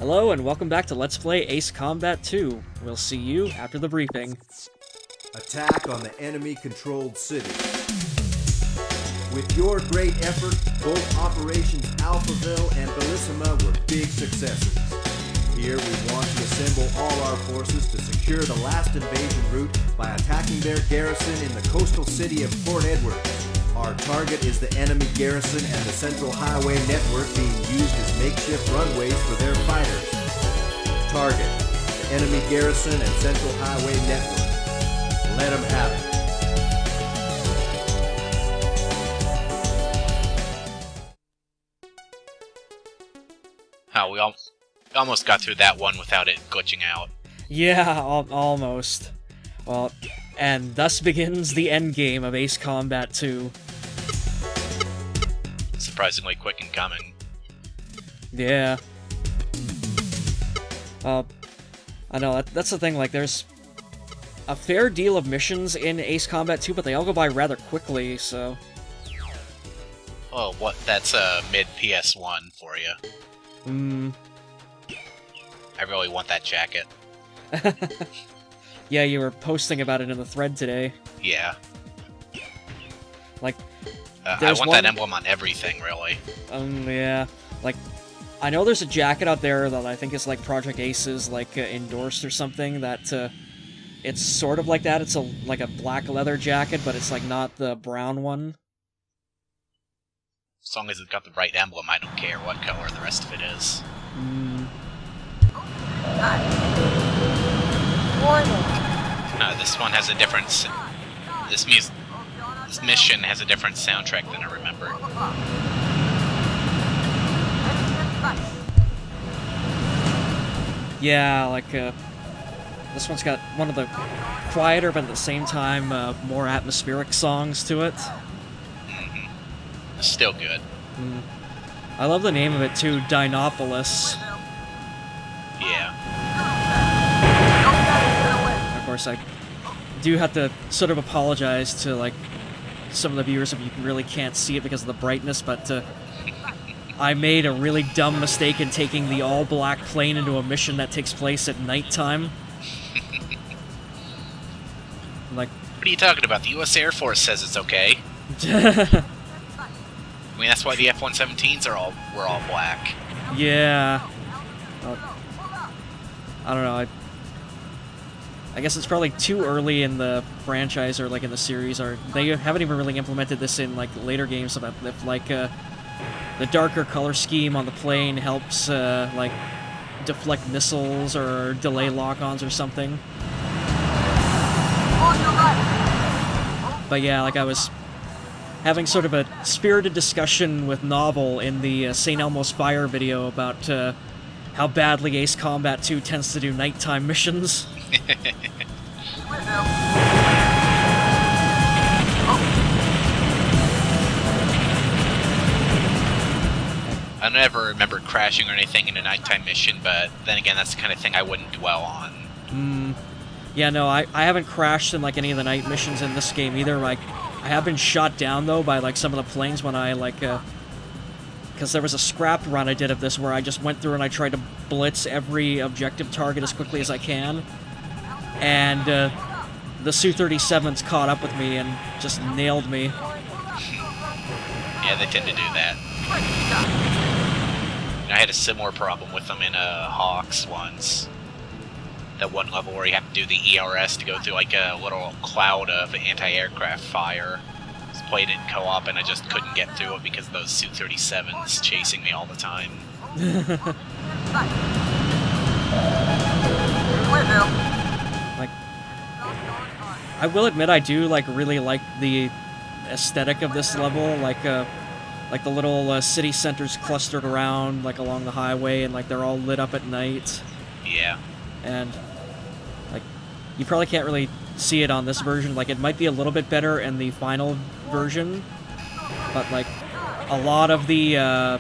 Hello and welcome back to Let's Play Ace Combat 2. We'll see you after the briefing. Attack on the enemy-controlled city. With your great effort, both Operations Alphaville and Bellissima were big successes. Here we want to assemble all our forces to secure the last invasion route by attacking their garrison in the coastal city of Fort Edward. Our target is the enemy garrison and the central highway network being used as makeshift runways for their fighters. Target: the enemy garrison and central highway network. Let them have it. Oh, we almost got through that one without it glitching out. Yeah, almost. Well, and thus begins the endgame of Ace Combat 2. Surprisingly quick in coming. Yeah. I know, that's the thing, like, there's a fair deal of missions in Ace Combat 2, but they all go by rather quickly, so... Oh, what? That's mid-PS1 for you. I really want that jacket. Yeah, you were posting about it in the thread today. Yeah. Like, I want that emblem on everything, really. Yeah. Like, I know there's a jacket out there that I think is, like, Project Ace's, like, endorsed or something, that, it's sort of like that. It's like a black leather jacket, but it's, like, not the brown one. As long as it's got the right emblem, I don't care what color the rest of it is. This one has a different... This mission has a different soundtrack than I remember. Yeah, like, this one's got one of the quieter, but at the same time, more atmospheric songs to it. Still good. I love the name of it, too, Dinopolis. Yeah. Of course, I do have to sort of apologize to, like, some of the viewers if you really can't see it because of the brightness, but I made a really dumb mistake in taking the all-black plane into a mission that takes place at nighttime. Like, what are you talking about? The U.S. Air Force says it's okay. I mean, that's why the F-117s were all black. Yeah. I don't know, I guess it's probably too early in the franchise or, like, in the series, or they haven't even really implemented this in, like, later games, about if, like, the darker color scheme on the plane helps, like, deflect missiles or delay lock-ons or something. But yeah, like, I was having sort of a spirited discussion with Novel in the St. Elmo's Fire video about how badly Ace Combat 2 tends to do nighttime missions. I never remember crashing or anything in a nighttime mission, but then again, that's the kind of thing I wouldn't dwell on. Yeah, no, I haven't crashed in, like, any of the night missions in this game either. Like, I have been shot down, though, by, like, some of the planes when I, like, because there was a scrap run I did of this where I just went through and I tried to blitz every objective target as quickly as I can. And the Su-37s caught up with me and just nailed me. Yeah, they tend to do that. I had a similar problem with them in Hawks once. That one level where you have to do the ERS to go through like a little cloud of anti-aircraft fire. I played it in co-op and I just couldn't get through it because of those Su-37s chasing me all the time. Like, I will admit I do, like, really like the aesthetic of this level, like the little city centers clustered around, like, along the highway, and, like, they're all lit up at night. Yeah. And, like, you probably can't really see it on this version. Like, it might be a little bit better in the final version, but, like, a lot of the,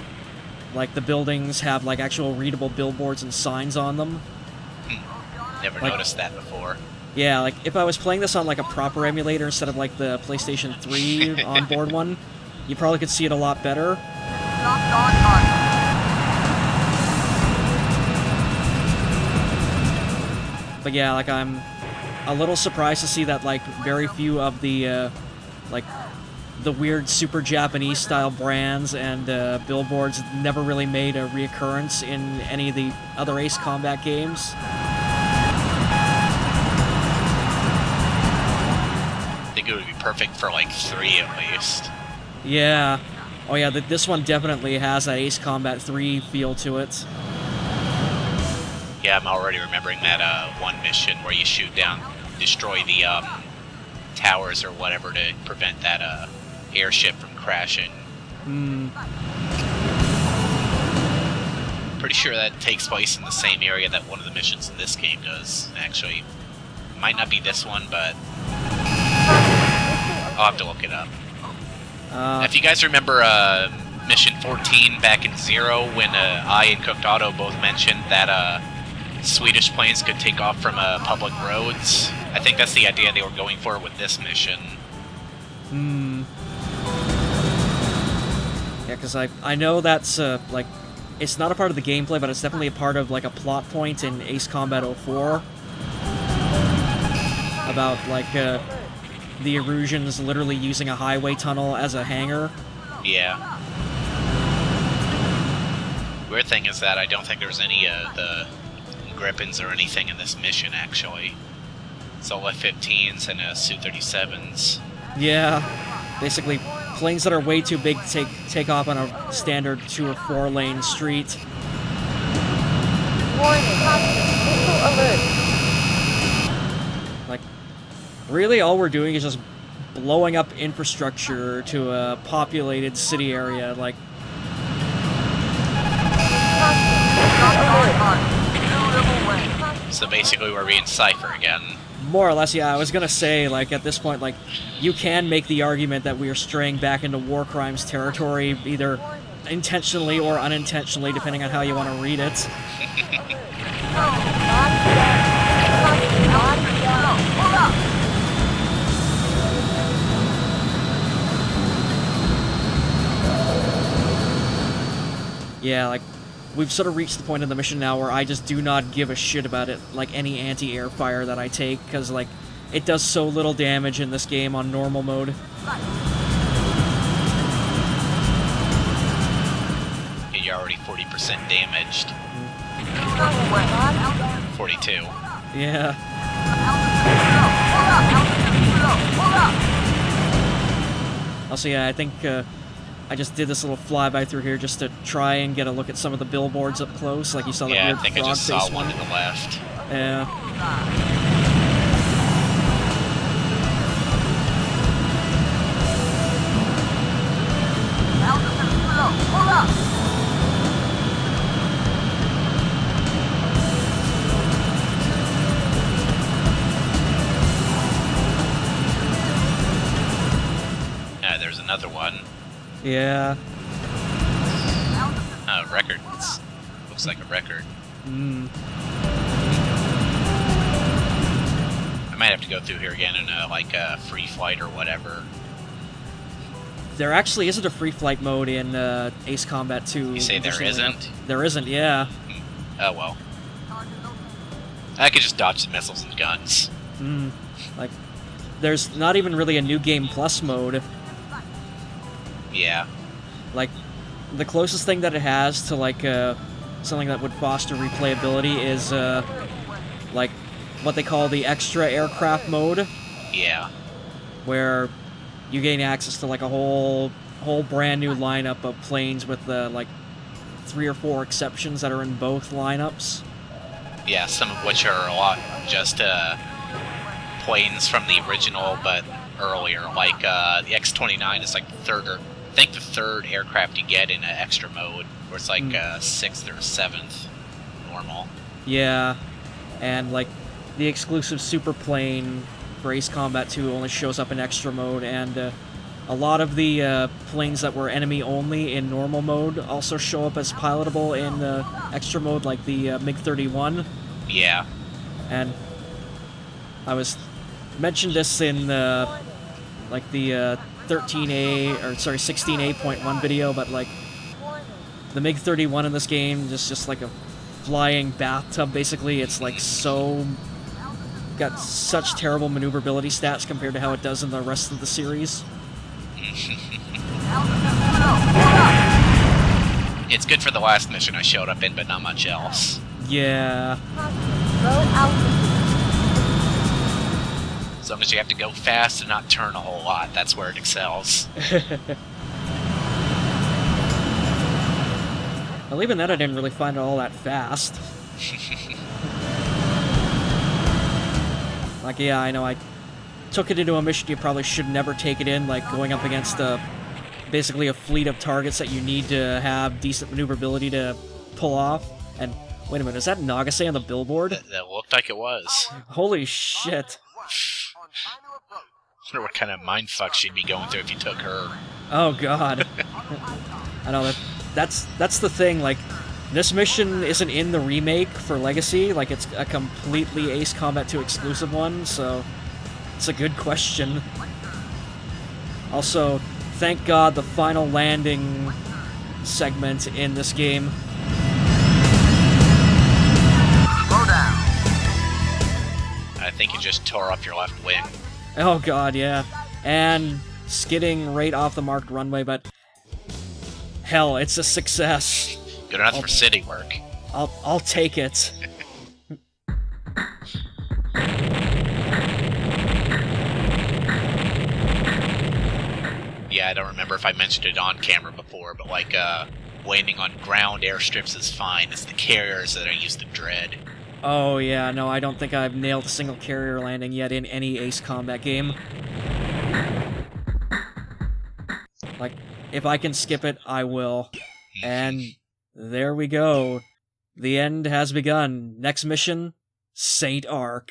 like, the buildings have, like, actual readable billboards and signs on them. Never noticed that before. Yeah, like, if I was playing this on, like, a proper emulator instead of, like, the PlayStation 3 onboard one, you probably could see it a lot better. But yeah, like, I'm a little surprised to see that, like, very few of the, like, the weird super Japanese style brands and billboards never really made a reoccurrence in any of the other Ace Combat games. I think it would be perfect for like 3 at least. Yeah. Oh yeah, this one definitely has that Ace Combat 3 feel to it. Yeah, I'm already remembering that one mission where you shoot down, destroy the towers or whatever to prevent that airship from crashing. Pretty sure that takes place in the same area that one of the missions in this game does, actually. Might not be this one, but I'll have to look it up. If you guys remember Mission 14 back in Zero, when I and Cooked Auto both mentioned that Swedish planes could take off from public roads, I think that's the idea they were going for with this mission. Yeah, because I know that's, like, it's not a part of the gameplay, but it's definitely a part of, like, a plot point in Ace Combat 04. About, like, the Erusians literally using a highway tunnel as a hangar. Yeah. Weird thing is that I don't think there's any of the Grippins or anything in this mission, actually. It's all F-15s and Su-37s. Yeah, basically planes that are way too big to take off on a standard 2 or 4 lane street. Warning, missile alert. Like, really all we're doing is just blowing up infrastructure to a populated city area, like... So basically we're being Cypher again. More or less, yeah. I was gonna say, like, at this point, like, you can make the argument that we are straying back into war crimes territory, either intentionally or unintentionally, depending on how you want to read it. Yeah, like, we've sort of reached the point in the mission now where I just do not give a shit about it, like, any anti-air fire that I take, because, like, it does so little damage in this game on normal mode. Yeah, you're already 40% damaged. 42. Yeah. Also, yeah, I think, I just did this little flyby through here just to try and get a look at some of the billboards up close, like you saw that Yeah, weird I think I frog just saw face one to the left. Yeah. There's another one. Yeah. Records. Looks like a record. Mm. I might have to go through here again in like a free flight or whatever. There actually isn't a free flight mode in Ace Combat 2. You say there isn't? There isn't, yeah. Oh well. I could just dodge the missiles and guns. Like, there's not even really a New Game Plus mode. Yeah. Like, the closest thing that it has to, like, something that would foster replayability is, like, what they call the extra aircraft mode. Yeah. Where you gain access to, like, a whole brand new lineup of planes with, like, 3 or 4 exceptions that are in both lineups. Yeah, some of which are a lot just, planes from the original, but earlier. Like, the X-29 is, like, the third aircraft you get in an extra mode, where it's like 6th or 7th normal. Yeah, and like the exclusive super plane for Ace Combat 2 only shows up in extra mode, and a lot of the planes that were enemy only in normal mode also show up as pilotable in extra mode, like the MiG-31. Yeah. And I was mentioned this in like the 16A.1 video, but like the MiG-31 in this game is just like a flying bathtub. Basically, it's like so got such terrible maneuverability stats compared to how it does in the rest of the series. It's good for the last mission I showed up in, but not much else. Yeah. Low altitude. As long as you have to go fast and not turn a whole lot, that's where it excels. Well, even then I didn't really find it all that fast. Like, yeah, I know I took it into a mission you probably should never take it in, like going up against basically a fleet of targets that you need to have decent maneuverability to pull off. And, wait a minute, is that Nagase on the billboard? That looked like it was. Holy shit. I wonder what kind of mindfuck she'd be going through if you took her. Oh god. I know that's the thing, like, this mission isn't in the remake for Legacy, like it's a completely Ace Combat 2 exclusive one, so it's a good question. Also, thank god the final landing segment in this game. I think you just tore up your left wing. Oh god, yeah. And skidding right off the marked runway, but hell, it's a success. Good enough for city work. I'll take it. Yeah, I don't remember if I mentioned it on camera before, but like, landing on ground airstrips is fine. It's the carriers that I used to dread. Oh yeah, no, I don't think I've nailed a single carrier landing yet in any Ace Combat game. Like, if I can skip it, I will. And there we go. The end has begun. Next mission, Saint Arc.